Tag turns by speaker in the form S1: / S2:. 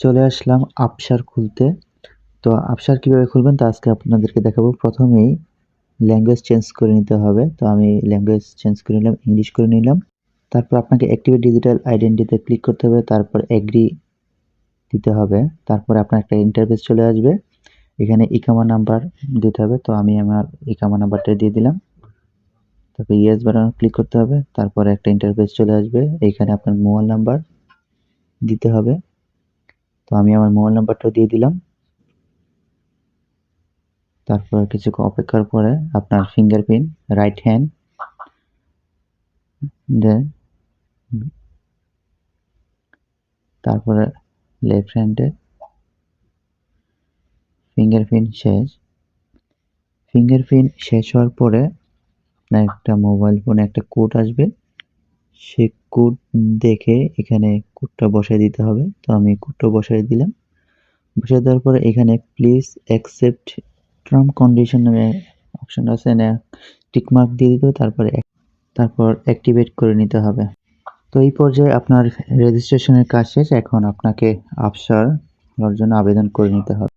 S1: চলে আসলাম আপসার খুলতে। তো আপসার কিভাবে খুলবেন তা আজকে আপনাদেরকে দেখাবো। প্রথমেই ল্যাঙ্গুয়েজ চেঞ্জ করে নিতে হবে। তো আমি ল্যাঙ্গুয়েজ চেঞ্জ করে নিলাম, ইংলিশ করে নিলাম। তারপর আপনাকে অ্যাক্টিভেট ডিজিটাল আইডেন্টিটিতে ক্লিক করতে হবে, তারপর এগ্রি দিতে হবে। তারপরে আপনার একটা ইন্টারফেস চলে আসবে। এখানে ইকামা নাম্বার দিতে হবে। তো আমি আমার ইকামা নাম্বারটা দিয়ে দিলাম। তারপর ইয়েস বাটনে ক্লিক করতে হবে। তারপরে একটা ইন্টারফেস চলে আসবে। এইখানে আপনার মোবাইল নাম্বার দিতে হবে। তো আমি আমার মোবাইল নাম্বারটা দিয়ে দিলাম। তারপর কিছুক্ষণ অপেক্ষার পরে আপনার ফিঙ্গারপ্রিন্ট রাইট হ্যান্ড দেন তারপরে লেফট হ্যান্ডে ফিঙ্গারপ্রিন্ট শেষ হওয়ার পরে আপনার একটা মোবাইল ফোনে একটা কোড আসবে। সেই কোড দেখে এখানে কোডটা বসায় দিতে হবে। তো আমি কোডটা বসায় দিলাম। বসায় দেওয়ার পরে এখানে প্লিজ অ্যাকসেপ্ট টার্ম কন্ডিশন নামে অপশন আছে, না টিক মার্ক দিয়ে দিতে হবে। তারপর অ্যাক্টিভেট করে নিতে হবে। তো এই পর্যায়ে আপনার রেজিস্ট্রেশনের কাজ শেষ। এখন আপনাকে আপসার হওয়ার জন্য আবেদন করে নিতে হবে।